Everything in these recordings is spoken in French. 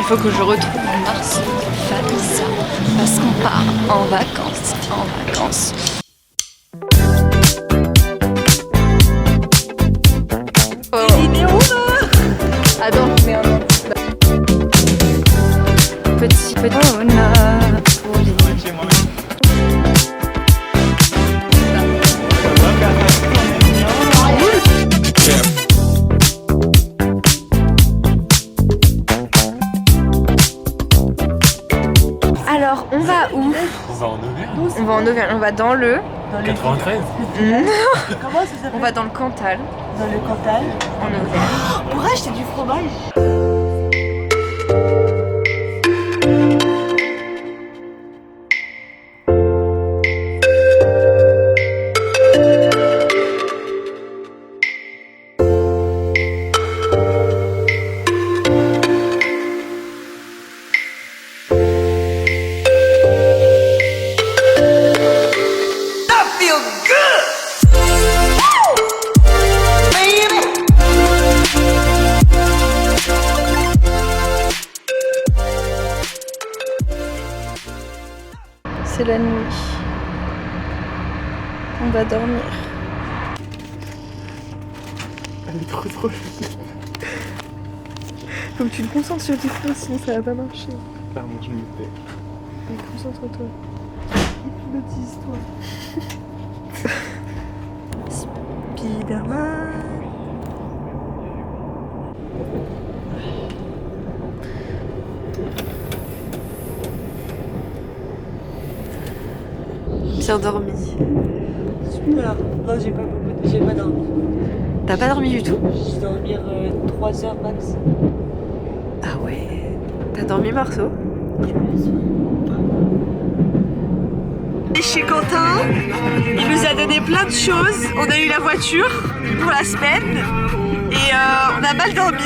faut que je retrouve mon Marceau de Falisa parce qu'on part en vacances, Oh. Attends, mais petit on a pour les... Alors, on va où? On va en Auvergne. On va en Auvergne, on va dans le... 93. Comment ça s'appelle? On va dans le Cantal, Dans le Cantal. en Auvergne. Pour acheter du fromage. C'est la nuit. On va dormir. Elle est trop chouette. Faut que tu te concentres sur tes phrases, sinon ça va pas marcher. Pardon, je me tais. Concentre-toi. Petite histoire. Spiderman. Bien dormi. Super. Non, j'ai pas dormi. T'as pas dormi du tout? J'ai dormi 3 heures max. Ah ouais. T'as dormi Marceau? Et chez Quentin, il nous a donné plein de choses. On a eu la voiture pour la semaine et on a mal dormi,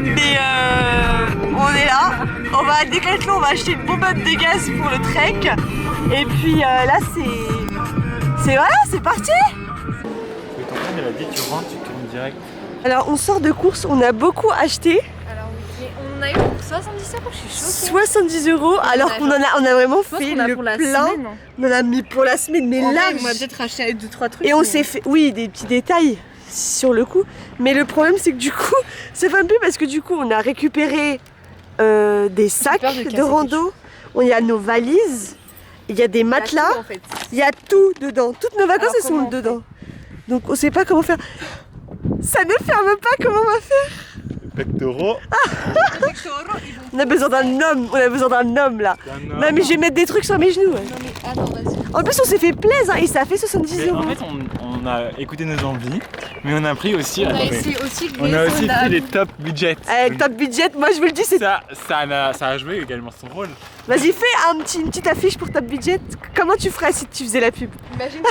mais on est là. On va à Decathlon, on va acheter une bonbonne de gaz pour le trek. Et puis là, c'est voilà, c'est parti. Mais ton frère, il a dit tu rentres, tu tournes direct. Alors on sort de course, on a beaucoup acheté. Alors oui, on a eu pour 70 €, je suis choquée. 70 € alors qu'on on a vraiment Je pense fait qu'on a le pour la plein. semaine. On en a mis pour la semaine, mais En là. vrai, on va peut-être racheter 2-3 trucs. Et on mais- s'est fait, oui, des petits détails sur le coup. Mais le problème, c'est que du coup, c'est pas un peu parce que du coup, on a récupéré des sacs peur de de casser rando. Il y a nos valises, il y a des matelas, en fait. il y a tout dedans. Toutes nos vacances, Alors, elles sont comment on dedans. Donc, on sait pas comment faire. Ça ne ferme pas, comment on va faire? Pectoraux. On a besoin d'un homme, là. Non, mais je vais mettre des trucs sur mes genoux. Ouais. Non mais attends, vas-y. En plus, on s'est fait plaisir et ça a fait 70 Mais en €. fait, on a écouté nos envies, mais on a pris aussi. On a attendez, essayé aussi on a aussi pris les top budgets. Top budget, moi je vous le dis, c'est. Ça a joué également son rôle. Vas-y, fais une petite affiche pour Top Budget. Comment tu ferais si tu faisais la pub? Imagine.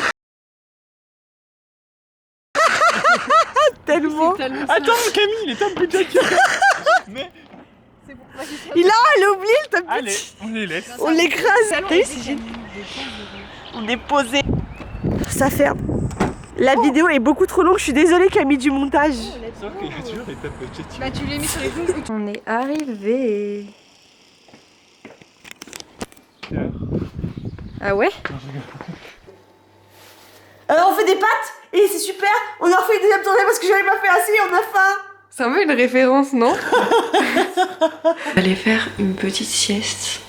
Tellement. Attends, Camille, il est top budget. Mais Elle a oublié le Top allez, Budget. on les laisse. On l'écrase. T'as vu, c'est génial. On est posé. Ça ferme. La vidéo est beaucoup trop longue. Je suis désolée, Camille, du montage. Sauf qu'il y a toujours les top budget. Bah tu l'as mis sur les genoux. On est arrivé. Ah ouais? Alors on fait des pâtes et c'est super. On a refait une deuxième tournée parce que j'avais pas fait assez. On a faim. C'est un peu une référence, non? J'allais faire une petite sieste.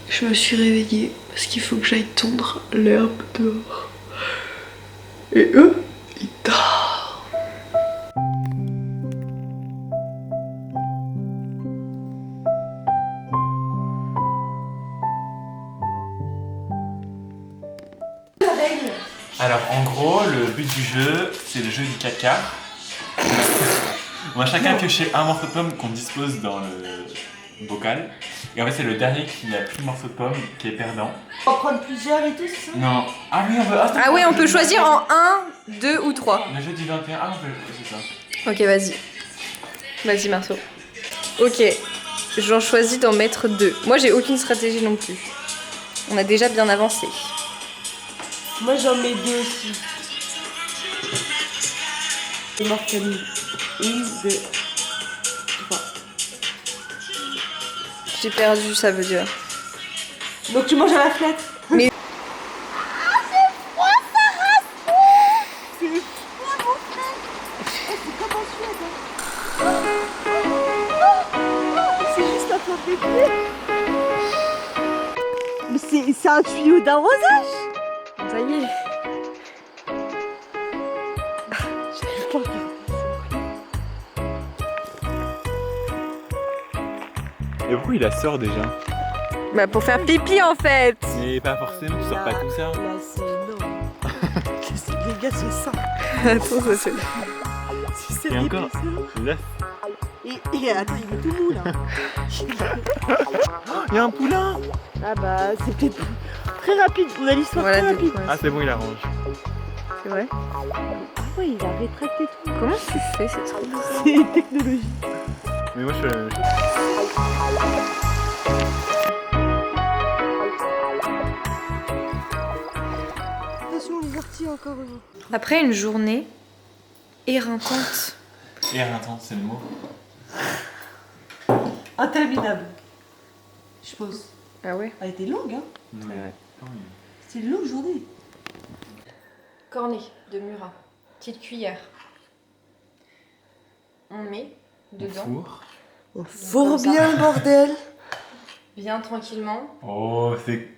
Je me suis réveillée parce qu'il faut que j'aille tondre l'herbe dehors. Et eux, ils dorment. Alors en gros, le but du jeu, c'est le jeu du caca. On va chacun piocher un morceau de pomme qu'on dispose dans le bocal. Et en fait, c'est le dernier qui n'a plus de morceau de pomme qui est perdant. On va prendre plusieurs et tout, c'est ça? Non. Ah oui, on veut. Ah ouais, on peut choisir en 1, 2 ou 3. Le jeu du 21. Ah, on peut. C'est ça. Ok, vas-y. Vas-y, Marceau. Ok, j'en choisis d'en mettre 2. Moi, j'ai aucune stratégie non plus. On a déjà bien avancé. Moi j'en mets 2 aussi. C'est mort Camille. 1, 2, 3. suis perdue, ça veut dire. Donc tu manges à la fenêtre. Mais- C'est juste un peu pété. Mais c'est un tuyau d'arrosage. Ça y est. J'arrive pas à regarder. Et pourquoi il la sort déjà? Bah pour faire pipi en fait. Mais pas forcément, tu sors pas tout ça. Là, c'est énorme. Les gars, c'est ça. Attends, ça c'est... Si c'est Et encore, là, Et attends, il est tout mou là. il y a un poulain. Ah bah, c'était très rapide. On a l'histoire Voilà, très du rapide. coup, ouais. Ah c'est bon, il arrange. C'est vrai. Ah ouais, il a rétracté tout. Comment tu fais? C'est trop bizarre. C'est technologie. Mais moi je... Attention, les orties encore. Après une journée éreintante. Éreintant, c'est le mot. Interminable. Je pense. Ah ouais? Elle était longue, hein. Ouais. C'était une longue journée. Cornet de Murat. Petite cuillère. On met dedans. Four. On fourre bien le bordel. Bien tranquillement. Oh, c'est...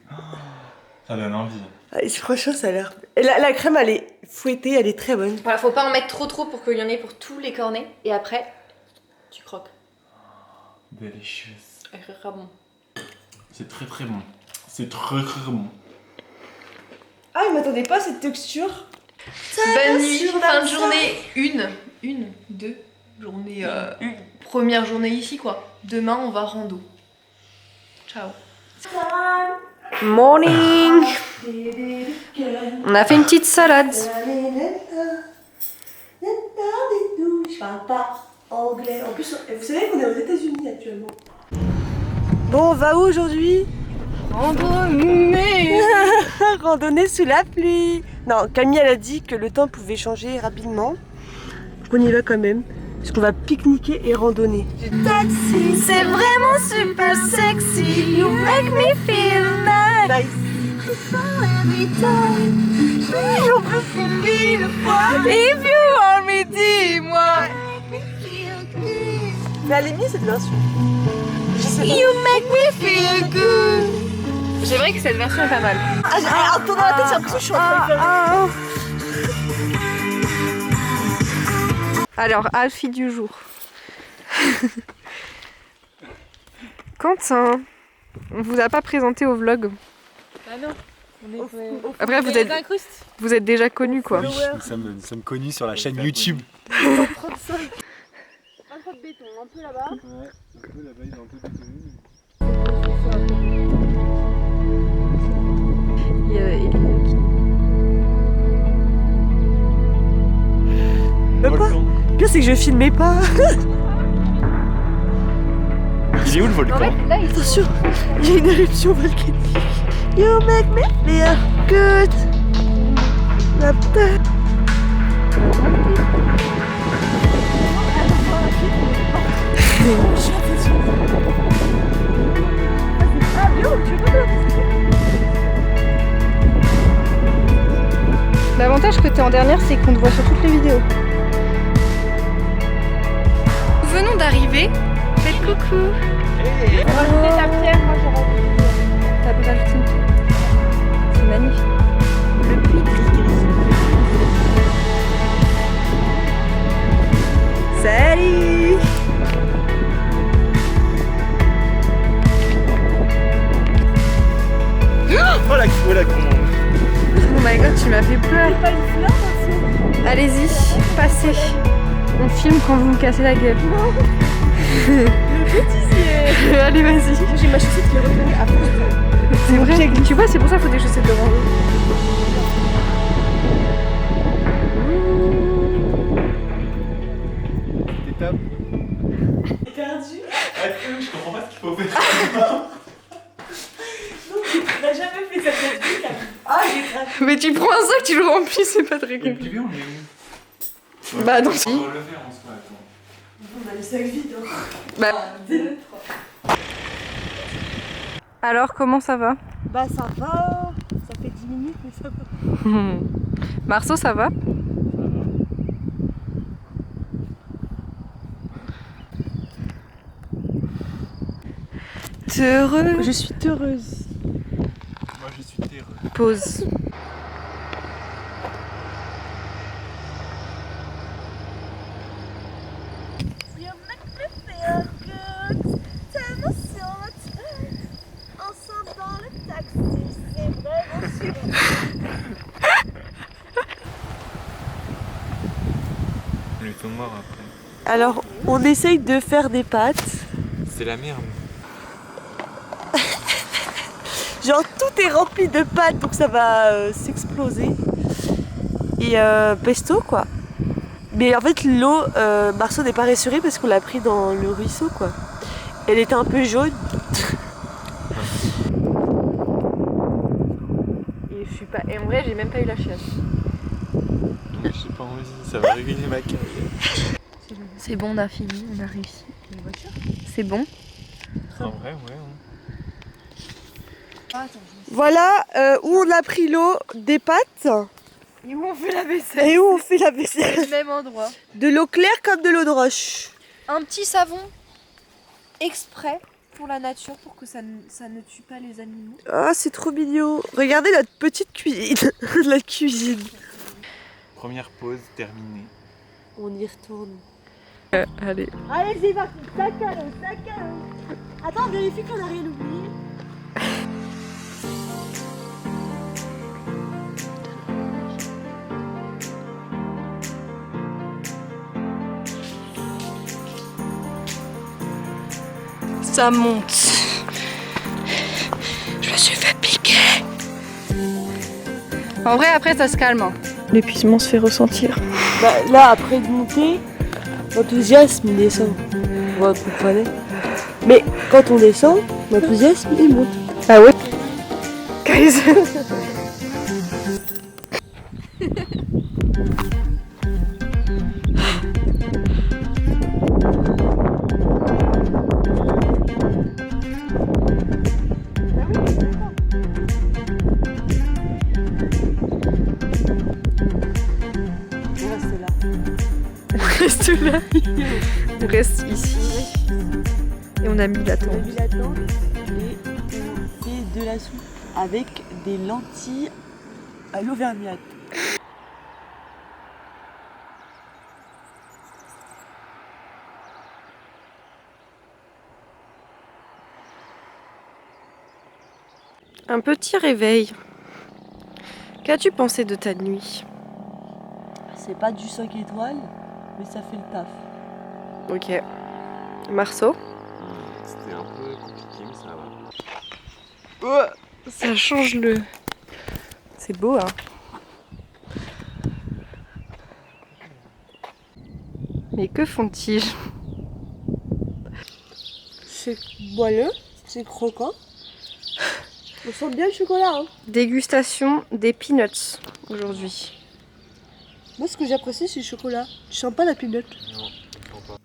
Ça donne envie. Ah, franchement, ça a l'air... Et la crème, elle est fouettée, elle est très bonne. Voilà, faut pas en mettre trop pour qu'il y en ait pour tous les cornets. Et après, tu croques. Délicieux. Et c'est très bon. C'est très très bon. C'est très très bon. Ah, il m'attendait pas à cette texture. Bonne nuit, sur fin la de journée. Deux journées. Première journée ici quoi. Demain on va rando. Ciao. Morning. On a fait une petite salade. Je parle pas anglais. En plus, vous savez qu'on est aux États-Unis actuellement. Bon, on va où aujourd'hui? Randonnée. Randonnée sous la pluie. Non, Camille elle a dit que le temps pouvait changer rapidement. Donc on y va quand même. Parce qu'on va pique-niquer et randonner. Taxi, c'est vraiment super sexy. You make me feel nice. Nice. On peut finir le fois. If you want me, dis-moi. Mais elle est mise cette version. Je sais pas. You make me feel good. C'est vrai que cette version est pas mal. En tournant la tête, j'ai l'impression que je suis en train de faire. Alors, Alfie du jour. Quentin, on vous a pas présenté au vlog. Ah non, Après, vous êtes déjà connu quoi. Nous sommes connus sur la chaîne YouTube. Un peu de béton, un peu là-bas. Ouais, un peu là-bas, il est un peu bétonné. Il y a Elisa qui... Même pas. Le pire, c'est que je filmais pas. Il est où le volcan? Là, il Attention, il y a une éruption volcanique. You make me feel good. La putain. L'avantage que t'es en dernière, c'est qu'on te voit sur toutes les vidéos. Nous venons d'arriver. Faites coucou. Hey. On va rajouter ta pierre, moi j'ai rajouté ta brajouté. C'est magnifique. Le puits de Ligris. Salut. Oh la commande. Oh my god, tu m'as fait peur. Pas une fleur, parce Allez-y, passez. On filme quand vous me cassez la gueule. que Allez, vas-y. j'ai ma chaussette qui est revenue à cause. C'est vrai. Tu vois, c'est pour ça qu'il faut des chaussettes de rando. T'es top. Perdu. Je comprends pas ce qu'il faut faire. On n'a jamais fait cette technique. Ah, j'ai craqué. Mais tu prends un sac, tu le remplis, c'est pas très Et le compliqué. PV, on est où? Bah non. On va relever en soi, attends. On a les sacs vides. Hein. Bah, 2, 3. Alors, comment ça va? Bah ça va, ça fait 10 minutes mais ça va. Marceau, ça va? Heureux. Je suis heureuse. Moi je suis terreux. Pause. Ensemble dans le taxi, c'est vraiment super. Le ton mort après. Alors, on essaye de faire des pâtes. C'est la merde. Genre, tout est rempli de pâtes, donc ça va s'exploser. Et pesto, quoi. Mais en fait, l'eau, Marceau n'est pas rassuré parce qu'on l'a pris dans le ruisseau, quoi. Elle était un peu jaune. Et je suis pas. Et en vrai, j'ai même pas eu la chiasse. J'ai pas envie, ça va réguler ma carrière. C'est bon, on a fini, on a réussi. C'est bon. En vrai, ouais. Voilà où on a pris l'eau des pâtes Et où on fait la vaisselle? et où on fait la vaisselle. Même endroit. De l'eau claire comme de l'eau de roche. Un petit savon exprès pour la nature, pour que ça ne tue pas les animaux. Ah, c'est trop mignon. Regardez notre petite cuisine. La cuisine. Première pause terminée. On y retourne. Allez. Allez, c'est parti. Sac à dos. Attends, vérifie qu'on a rien oublié. Ça monte. Je me suis fait piquer. En vrai, après, ça se calme. Hein. L'épuisement se fait ressentir. Bah, là, après de monter, l'enthousiasme il descend. Vous comprenez? Mais quand on descend, l'enthousiasme il monte. Ah ouais? Guys. Reste là. On reste ici. Et on a mis la tente. On a mis la tente et on fait de la soupe avec des lentilles à l'auvergnate. Un petit réveil. Qu'as-tu pensé de ta nuit? C'est pas du 5 étoiles, mais ça fait le taf. Ok. Marceau? C'était un peu compliqué, mais ça va. Ça change le... C'est beau, hein. Mais que font-ils? C'est moelleux, c'est croquant. On sent bien le chocolat, hein. Dégustation des peanuts aujourd'hui. Moi, ce que j'apprécie, c'est le chocolat. Je sens pas la peanut. Non, je comprends pas.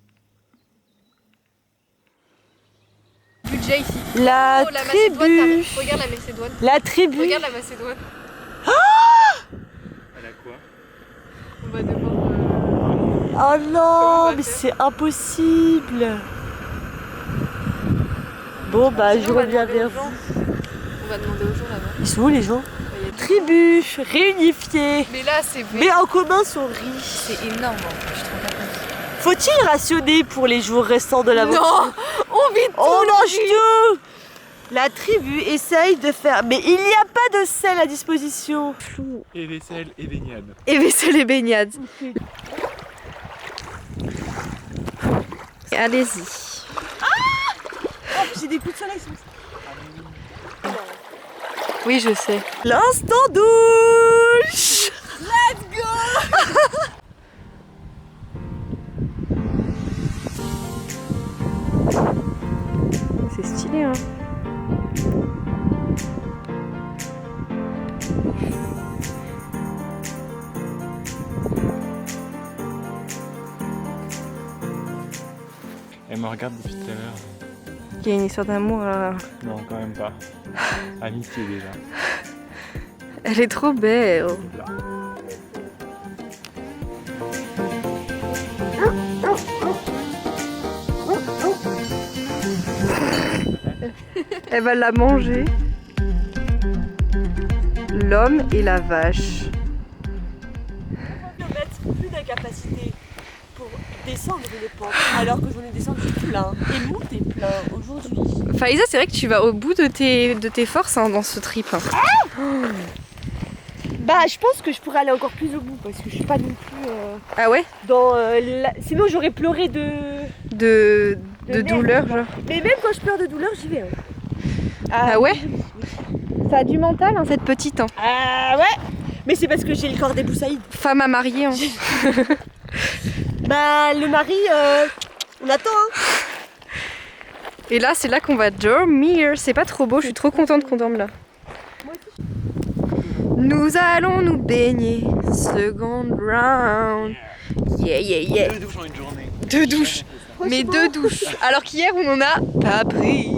Budget ici. La Oh, la tribu. Macédoine, t'arrives. Regarde la Macédoine. La tribu. Regarde la Macédoine. Elle a quoi? On va devoir... Oh Comment on non, va mais faire c'est impossible. Bon, bah, Sinon, je on va reviens demander vers aux gens. vous. On va demander aux gens là-bas. Ils sont où les gens? Bah, y a tout. Tribu, réunifiée. Mais là, c'est Mais en commun sont riches. c'est énorme. Hein. Je te rends pas compte. Faut-il rationner pour les jours restants de l'aventure? Non, on vit tout. On mange tout. La tribu essaye de faire... Mais il n'y a pas de sel à disposition. Flou. Et vaisselle et baignade. Et vaisselle et baignade. Allez-y. Oh, j'ai des coups de soleil. Oui, je sais. L'instant douche. C'est stylé, hein. Elle me regarde depuis tout à l'heure. Il y a une histoire d'amour là. Non, quand même pas. Amitié déjà. Elle est trop belle. Elle va la manger. L'homme et la vache. Plus d'incapacité pour descendre une pente, alors que j'en ai descendu plein et monté plein aujourd'hui. Faiza, c'est vrai que tu vas au bout de tes forces hein, dans ce trip. Hein. Bah, je pense que je pourrais aller encore plus au bout parce que je suis pas non plus Ah ouais? dans sinon j'aurais pleuré De merde, douleur, quoi. genre. Mais même quand je pleure de douleur, j'y vais. Hein. Ah ouais? Oui. Ça a du mental, hein, cette petite. Hein. Ah ouais. Mais c'est parce que j'ai le corps des Boussaïd. Femme à marier. Hein. Bah, le mari, on attend. Hein. Et là, c'est là qu'on va dormir. C'est pas trop beau, je suis trop contente qu'on dorme là. Nous allons nous baigner. Second round. Yeah, yeah, yeah. 2 douches en une journée. 2 douches. Mais 2 douches. Alors qu'hier, on en a pas pris.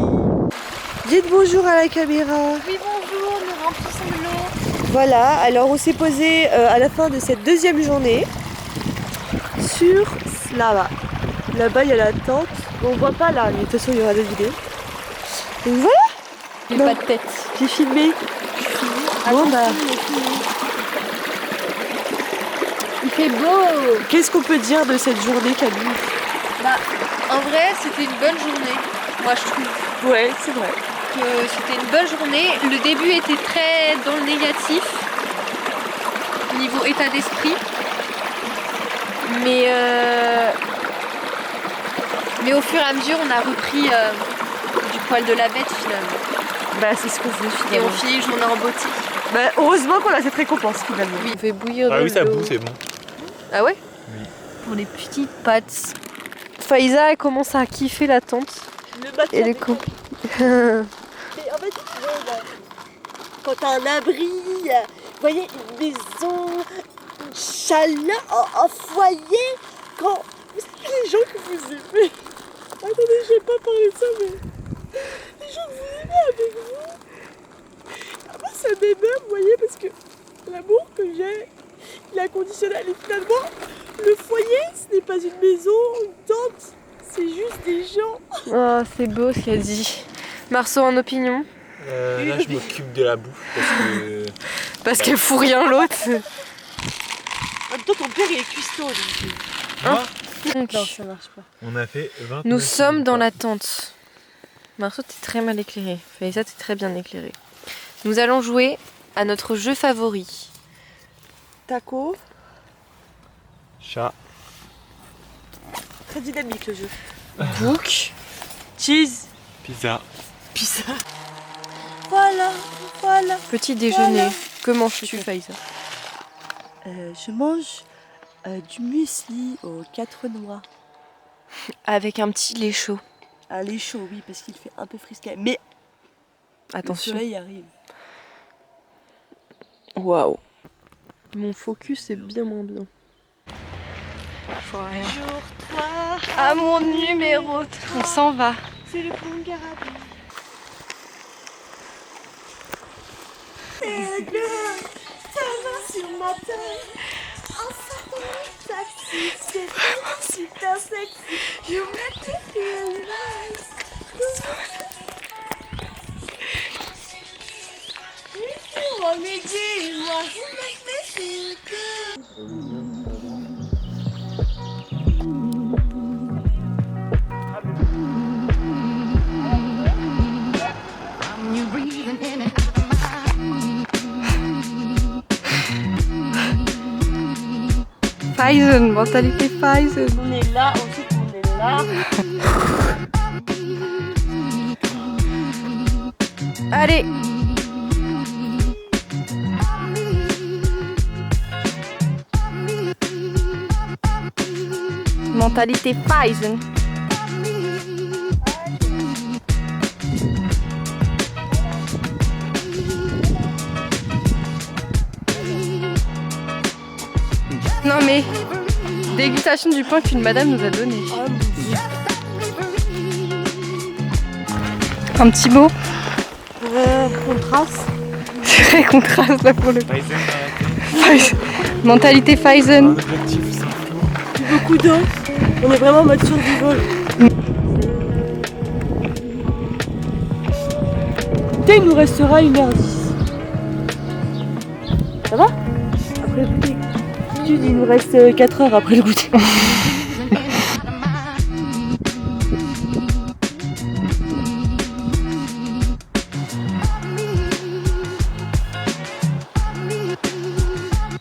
Dites bonjour à la caméra. Oui, bonjour, nous remplissons de l'eau. Voilà, alors on s'est posé à la fin de cette deuxième journée sur là-bas. Là-bas, il y a la tente. On voit pas là, mais de toute façon, il y aura d'autres vidéos. Donc voilà. J'ai Non. pas de tête. J'ai filmé. Bon bah, Il fait beau. qu'est-ce qu'on peut dire de cette journée, Camille? Bah, en vrai, c'était une bonne journée. Moi, je trouve Ouais, c'est vrai. que c'était une bonne journée. Le début était très dans le négatif, niveau état d'esprit. Mais au fur et à mesure, on a repris du poil de la bête finalement. Bah, c'est ce qu'on veut Et finalement. on finit le journée en beauté. Bah, heureusement qu'on a cette récompense finalement. Oui, on fait bouillir Ah de oui, ça l'eau. boue, c'est bon. Ah ouais? Oui. Pour les petites pattes. Faiza, elle commence à kiffer la tente. Le matin, Et les mais- cons. Mais en fait, tu vois, là, quand t'as un abri, vous voyez, une maison, une chaleur, un foyer, quand vous savez les gens que vous aimez. Attendez, je vais pas parler de ça, mais les gens que vous aimez avec vous. Moi, ça m'émeut, vous voyez, parce que l'amour que j'ai, il est inconditionnel. Et finalement, le foyer, ce n'est pas une maison, une tente, c'est juste des gens. Oh, c'est beau ce qu'elle dit. Marceau, en opinion? Là, je m'occupe de la bouffe parce que. Parce qu'elle fout rien l'autre. En même temps, ton père, il est cuistot, donc... Donc, Non, ça marche pas. On a fait 20. nous sommes dans la tente. Marceau, t'es très mal éclairé. Faiza, t'es très bien éclairé. Nous allons jouer à notre jeu favori. Taco, Chat. très dynamique le jeu. Book. Cheese, Pizza. pizza. Voilà, voilà. Petit déjeuner. Voilà. Que manges-tu, Faiza? Je mange du muesli aux 4 noix. Avec un petit lait chaud. Ah, les chaud, oui, parce qu'il fait un peu frisquet. Mais Attention. le soleil arrive. Waouh. Mon focus est bien moins bien. Faut rien. Jour 3, À mon numéro 3. On s'en va. c'est le pont Garabé. Sur ma tête, en sortant du taxi, c'est super sexy. You make me feel nice. If you want me, dis-moi, you make me feel good. Faizen, mentalité Faizen. On est là, on sait qu'on est là. Allez. Mentalité Faizen. Non mais, dégustation du pain qu'une madame nous a donné. un petit mot. Contraste. C'est vrai qu'on trace là pour le coup. Paizen dans la tête. Mentalité Un Phaizen. objectif sans flou. Beaucoup d'eau. On est vraiment en mode survival. Écoutez, il nous restera 1h10. Ça va? Après le goûter. D'habitude, il nous reste 4 heures après le goûter.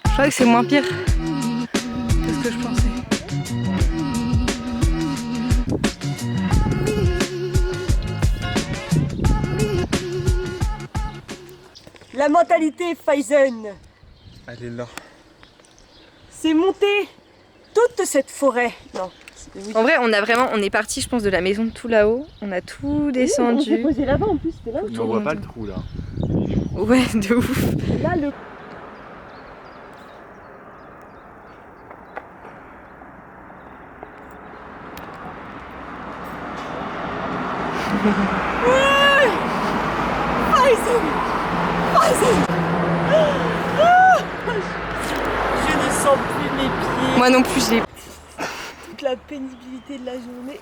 Je crois que c'est moins pire que ce que je pensais. La mentalité Phaizen, Elle est là. c'est monter toute cette forêt. Non. Oui. En vrai, on est parti, je pense, de la maison de tout là-haut. On a tout On s'est descendu. posé là-bas en plus, c'était là. Mais on voit pas le trou là. Ouais, de ouf. Là, le. Phaizen! Phaizen! Je ne sens plus mes pieds. Moi non plus, Toute la pénibilité de la journée.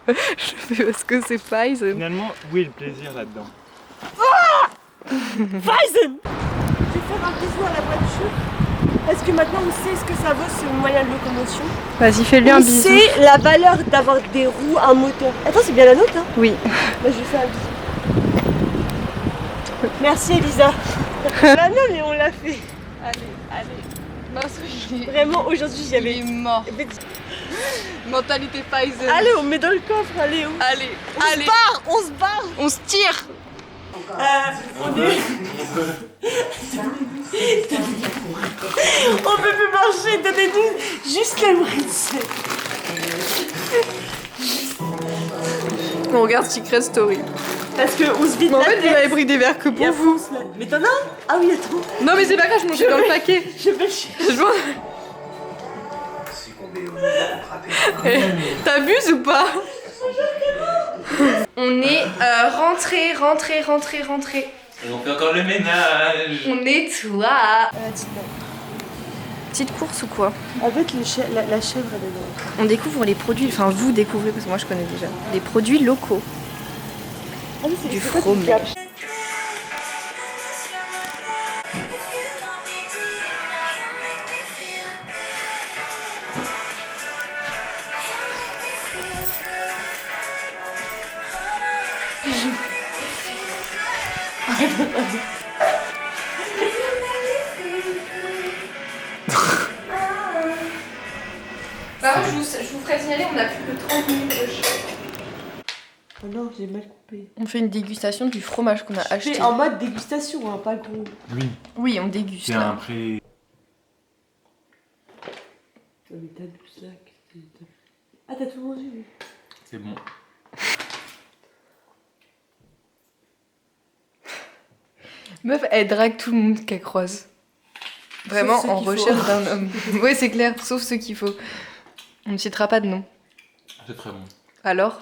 je fais parce que c'est Phaizen. Finalement, où est le plaisir là-dedans? Phaizen! Je vais faire un bisou à la voiture. Parce que maintenant on sait ce que ça vaut ce moyen de locomotion. Vas-y, fais-lui un On bisou. sait la valeur d'avoir des roues, un moteur. Attends, c'est bien la nôtre, hein? Oui. Bah, je lui fais un bisou. Merci Elisa. Bah non, mais on l'a fait. Allez. Vraiment, aujourd'hui j'y avais. mort. Mentalité Phaizen. Allez, on met dans le coffre, allez. Allez, On se barre. on se tire. On est. On peut plus marcher, donnez-nous juste la brise. On regarde Secret Story. Parce qu'on se vide Mais en la fait, tête. vous avez pris des verres que Il y a pour vous. France, là. Mais t'en as un? Ah oui, attends. Non, mais c'est pas grave, je mangeais dans le paquet. Je vais chercher. Je vois. T'abuses ou pas? On est rentré. Et on fait encore le ménage. On nettoie. Petite course ou quoi? Avec la chèvre, elle est là. On découvre les produits, enfin vous découvrez parce que moi je connais déjà, les produits locaux. Ah oui, c'est Du c'est quoi, fromage. tu capes? Par contre, je vous ferai signaler, on a plus que 30 minutes de show. Oh non, j'ai mal coupé. On fait une dégustation du fromage qu'on a acheté. C'est en mode dégustation, hein, pas gros. Oui, Oui, on déguste. c'est là. un pré. Mais t'as du sac. Ah, t'as tout mangé, oui. C'est bon. Meuf, elle drague tout le monde qu'elle croise. Vraiment ceux en qu'il faut. recherche d'un homme. Ouais, c'est clair, sauf ceux qu'il faut. On ne citera pas de nom. C'est très bon. Alors?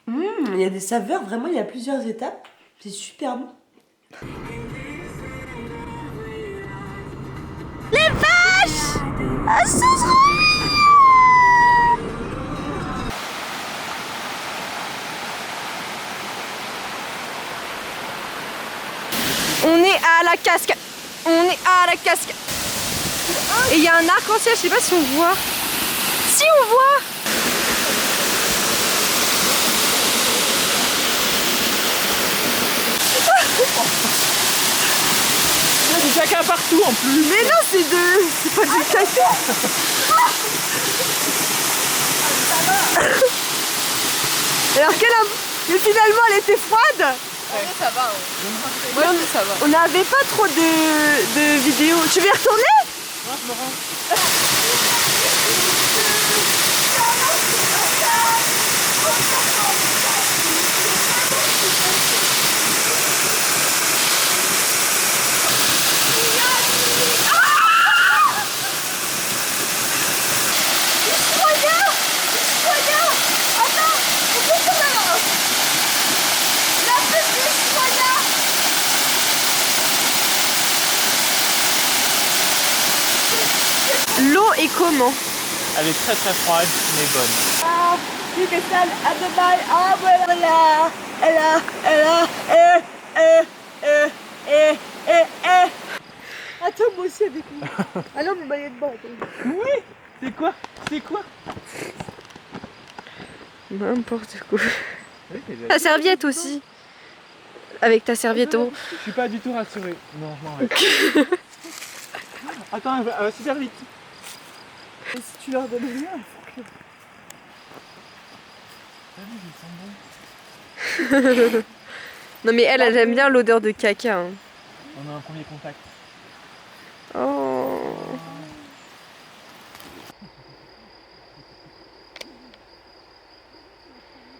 Il y a des saveurs, vraiment, il y a plusieurs étapes. C'est super bon. Les vaches! Ah, On est à la cascade. On est à la cascade. Et il y a un arc-en-ciel, je sais pas si on voit. Si on voit! Il y a du caca partout en plus. Mais non, c'est pas du caca. Alors mais finalement elle était froide. Ça va. Ouais, ça va. On n'avait pas trop de vidéos. Tu veux y retourner? Regarde! Attends! et comment? Elle est très très froide, mais bonne. Ah, plus que ça, à demain. Ah, voilà. Attends, moi aussi avec moi. Ah non, mais maillot de bain. Oui. C'est quoi? C'est quoi? N'importe quoi. Oui, Ta serviette aussi. Avec ta serviette au... je suis pas du tout rassuré. Non, je m'en vais. Attends, elle va super vite. Et si tu leur donnes rien, il faut que... Non mais elle aime bien l'odeur de caca. Hein. On a un premier contact. Oh.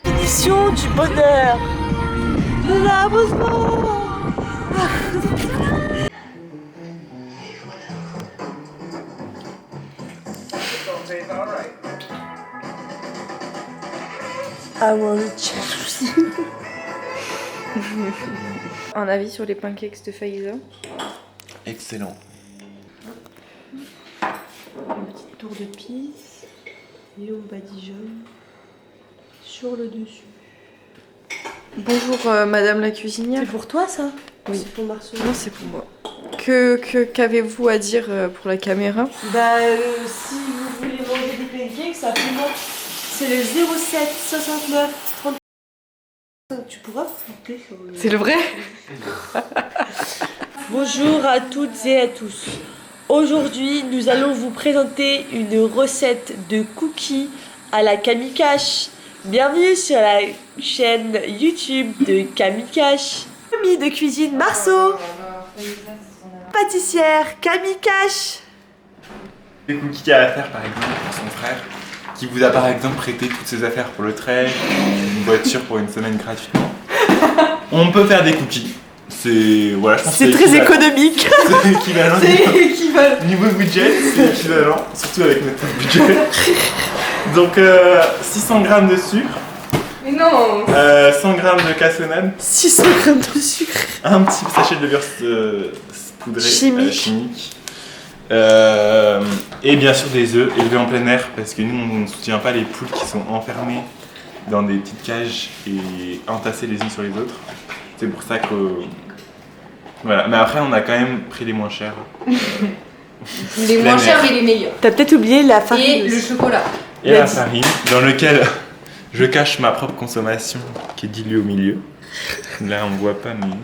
Définition du bonheur. L'amour. I want to Un avis sur les pancakes de Faiza? Excellent. Une petite tour de pisse et on badigeonne sur le dessus. Bonjour madame la cuisinière. C'est pour toi ça? Oui. C'est pour Marceau. Non, c'est pour moi. Qu'avez-vous à dire pour la caméra? Bah si vous voulez manger des pancakes, simplement c'est le 07 69 30. Tu pourras fliquer sur le... C'est le vrai? Bonjour à toutes et à tous. Aujourd'hui, nous allons vous présenter une recette de cookies à la Kamikash. Bienvenue sur la chaîne YouTube de Kamikash. Famille de cuisine Marceau. Pâtissière Kamikash. Des cookies à faire par exemple pour son frère, qui vous a par exemple prêté toutes ses affaires pour le trek, une voiture pour une semaine gratuitement. On peut faire des cookies. C'est voilà, je pense C'est que très économique. C'est équivalent. C'est équivalent. Niveau budget, c'est équivalent, surtout avec notre budget. Donc 600 g de sucre, Mais non. 100 g de cassonade, 600 grammes de sucre. un petit sachet de beurre poudré chimique. Et bien sûr des œufs élevés en plein air parce que nous on ne soutient pas les poules qui sont enfermées dans des petites cages et entassées les unes sur les autres. C'est pour ça que... Voilà, mais après on a quand même pris les moins chers. Les moins chers mais les meilleurs. T'as peut-être oublié la farine. Et le chocolat. Et la farine dans lequel je cache ma propre consommation qui est diluée au milieu. Là on voit pas mais...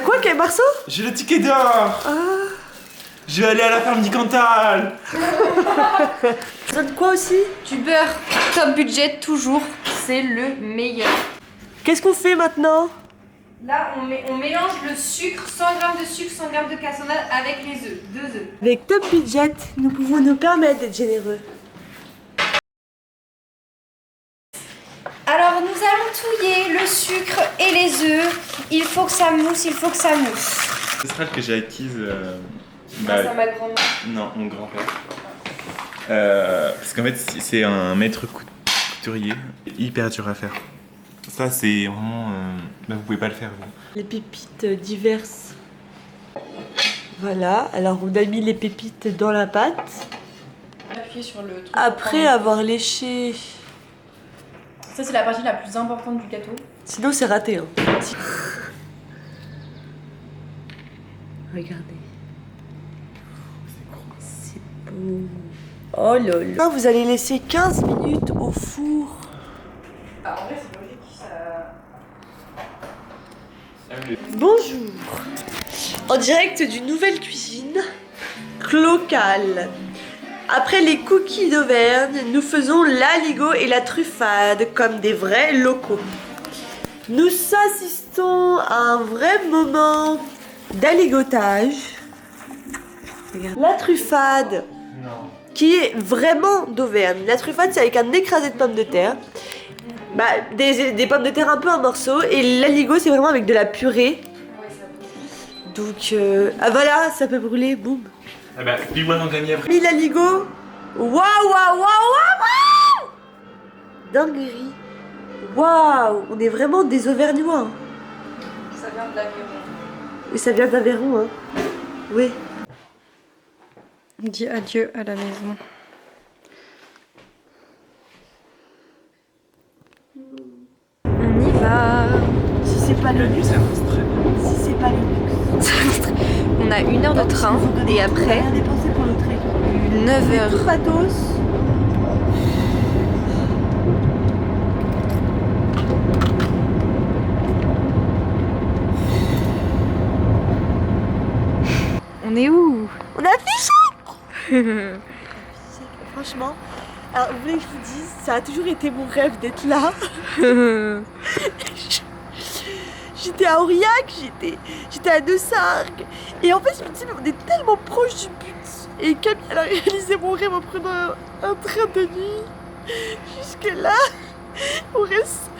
Quoi, quel Marceau? J'ai le ticket d'or. Je vais aller à la ferme du Cantal. Tu donnes quoi aussi? Du beurre. Top budget toujours. C'est le meilleur. Qu'est-ce qu'on fait maintenant? Là, on mélange le sucre, 100 g de sucre, 100 g de cassonade avec les œufs, 2 œufs. Avec Top Budget, nous pouvons nous permettre d'être généreux. Alors, nous allons touiller le sucre et les œufs. Il faut que ça mousse, il faut que ça mousse. Ce sera que j'ai acquise... Grâce à ma grand-mère. Non, mon grand-père. Parce qu'en fait, c'est un maître couturier hyper dur à faire. Ça, c'est vraiment... vous pouvez pas le faire, vous. Les pépites diverses. Voilà, alors on a mis les pépites dans la pâte. Appuyez sur le truc. Après avoir léché... Ça, c'est la partie la plus importante du gâteau. Sinon c'est raté. Hein. Regardez. C'est beau. Oh là là. Vous allez laisser 15 minutes au four. Ah, en vrai, c'est logique, ça... Bonjour. En direct d'une nouvelle cuisine locale. Après les cookies d'Auvergne, nous faisons l'aligot et la truffade comme des vrais locaux. Nous assistons à un vrai moment d'aligotage. La truffade, qui est vraiment d'Auvergne. La truffade, c'est avec un écrasé de pommes de terre. Bah, des pommes de terre un peu en morceaux. Et l'aligot, c'est vraiment avec de la purée. Donc, ah voilà, ça peut brûler, boum. Ah bah, dis-moi d'en gagner après. Mis l'aligot. Waouh, waouh, waouh, waouh, waouh. Dinguerie. Waouh, on est vraiment des Auvergnois. Hein. Ça vient de l'Aveyron. Oui, ça vient d'Aveyron, hein. Oui. On dit adieu à la maison. On y va. Si c'est pas le luxe, ça avance très bien. si c'est pas le luxe. On a 1 heure de train et après Rien dépensé pour le trek. 9 Tout heures. pathos. On est où? On a affiché. Franchement, alors vous voulez que je vous dise, ça a toujours été mon rêve d'être là. J'étais à Aurillac, j'étais à Neussargues. Et en fait, je me dis, mais on est tellement proche du but. Et Camille, elle a réalisé mon rêve en prenant un train de nuit. Jusque là, on reste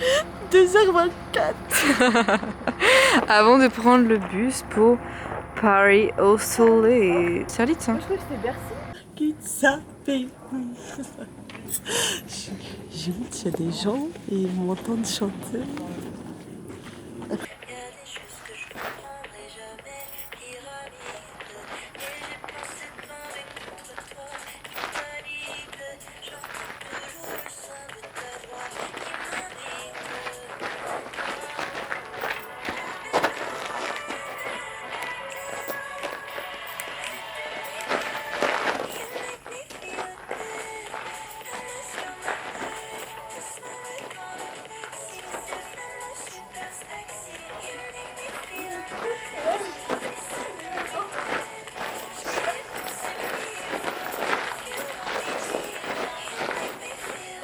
2h24. Avant de prendre le bus pour Paris au soleil. C'est solide ça. Moi, je crois que c'était Bercy. Quitte ça, fait. J'ai honte, il y a des gens et ils m'entendent chanter.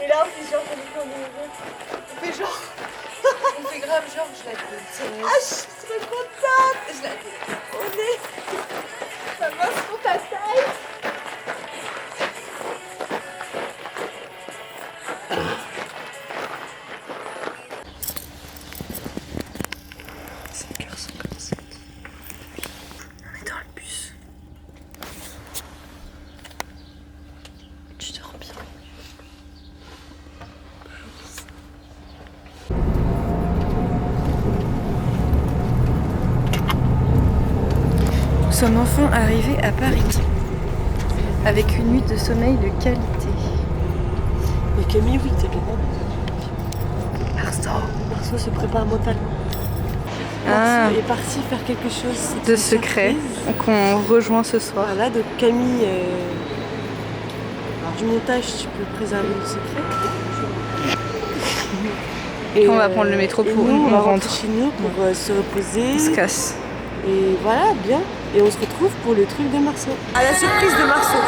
Et là, on fait genre, on fait genre. On fait grave genre, je la Ah, je suis trop contente. On est. Ça va sur ta taille. On est dans le bus. Tu dors bien. Nous sommes enfin arrivés à Paris. Avec une nuit de sommeil de qualité. Mais Camille, oui, t'es capable. Marceau. Marceau se prépare mentalement. Ah. Marceau est parti faire quelque chose c'est De une secret surprise. qu'on rejoint ce soir. Voilà, donc Camille, du montage, tu peux préserver le secret. Et, On va prendre le métro et pour- nous, on on va rentre. rentrer chez nous pour se reposer. On se casse. Et voilà, bien. Et on se retrouve pour le truc de Marceau. À la surprise de Marceau.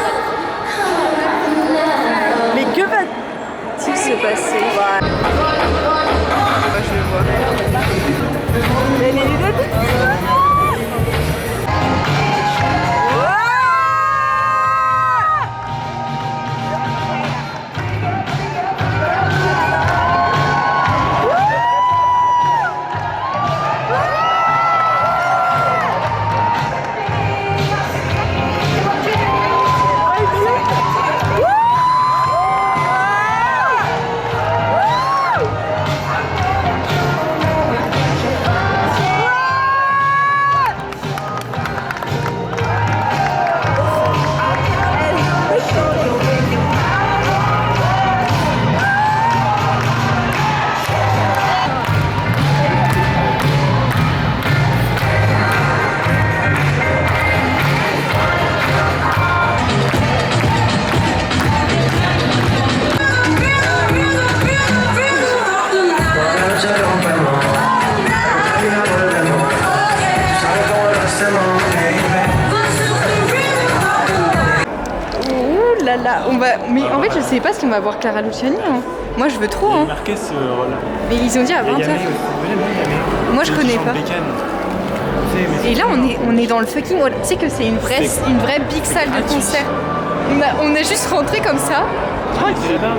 Mais que va-t-il se passer? Moi, je le vois. Mais les lunettes. Ouh là là, on va. Mais en fait, je sais pas si on va voir Clara Luciani. Hein. Moi, je veux trop. Il est Hein. marqué sur là. Mais ils ont dit à Il y a 20h. Yamé aussi. Vous voyez, Yamé. Moi, je connais pas. Bacon. Tu sais, mais Et là, on est dans le fucking. Tu sais que c'est une vraie big salle de concert. On est juste rentré comme ça. c'est là-bas.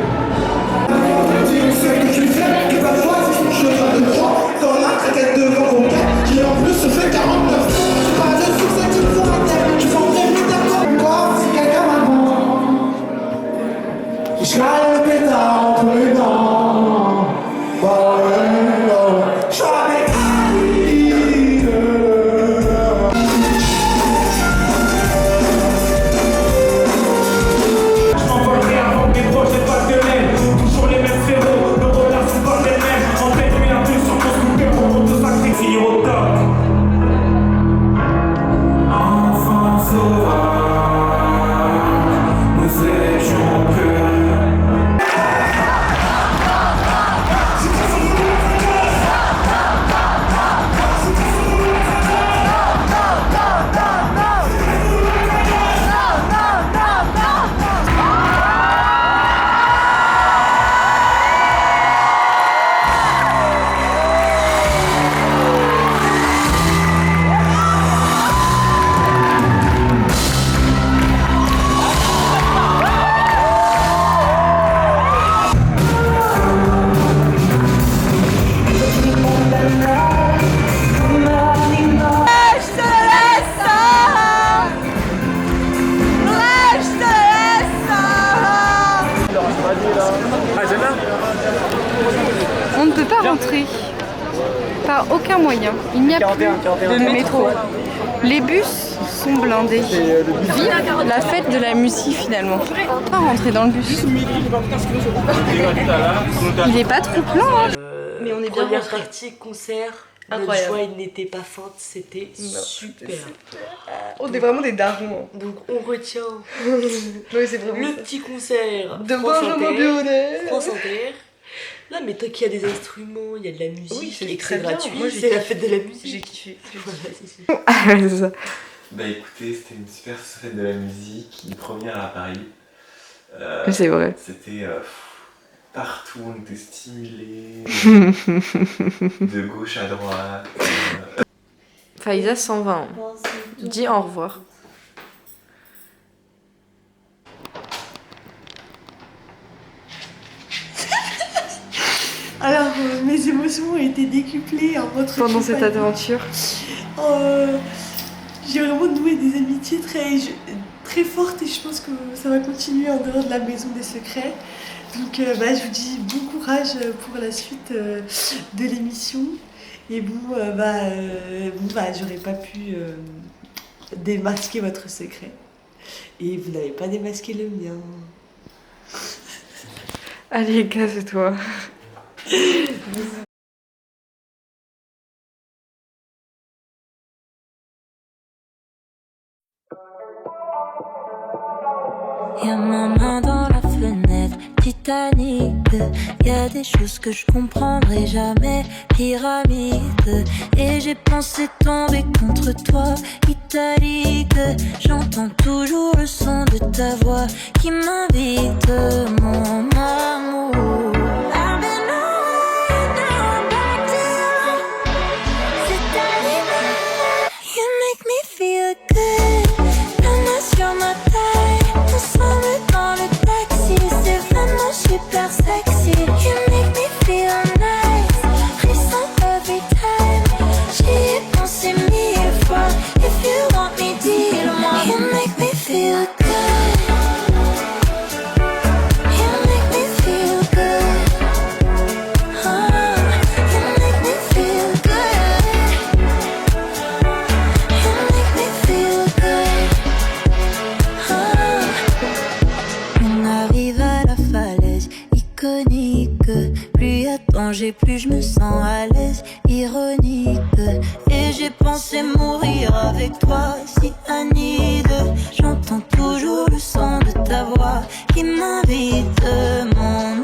Dans la traquette de vent qui en plus se fait 49. Tu parles de succès, tu me fous la tête. Tu fais bien d'accord. Quoi, si quelqu'un m'attend. Je cale le pétard entre les dents. Je suis avec Aline. peut pas rentrer. Par aucun moyen. Il n'y a plus de métro. Les bus sont blindés. Vive la fête de la musique finalement. On va pas rentrer dans le bus. Il est pas trop plein. Hein. Mais on est bien première partie concert. Notre joie n'était pas feinte, c'était super. On est vraiment des darons. Donc on retient Oui, c'est vraiment le petit concert de Benjamin Biolay. France Inter. Là, mais tant qu'il y a des instruments, il y a de la musique, Oui, c'est et que très c'est bien. gratuit, Moi, c'est la fête de la musique. J'ai kiffé. Voilà, c'est ça. Bah écoutez, c'était une super fête de la musique, une première à Paris. C'est vrai. C'était partout, on était stimulés, de gauche à droite. Faiza 120. Dis au revoir. Alors, mes émotions ont été décuplées en votre Pendant cette aventure. J'ai vraiment noué des amitiés très fortes et je pense que ça va continuer en dehors de la maison des secrets. Donc je vous dis bon courage pour la suite de l'émission. Et j'aurais pas pu démasquer votre secret. Et vous n'avez pas démasqué le mien. Allez, casse-toi. Y'a ma main dans la fenêtre, Titanic. Y'a des choses que je comprendrai jamais, pyramide. Et j'ai pensé tomber contre toi, italique. J'entends toujours le son de ta voix qui m'invite, mon amour. I've been away, now I'm back to you. C'est arrivé, you make me feel good. La main sur ma taille, ensemble dans le taxi, c'est vraiment super sexy. You make me feel nice, frisson every time. J'y ai pensé 1000 fois, if you want me, dis-le-moi. You make me feel good. You make me feel good. You make me feel good. You make me feel good. On arrive à la falaise iconique. Plus y a de danger, plus je me sens à l'aise, ironique. Et j'ai pensé mourir avec toi, si Anide. J'entends toujours le son de ta voix qui m'invite, mon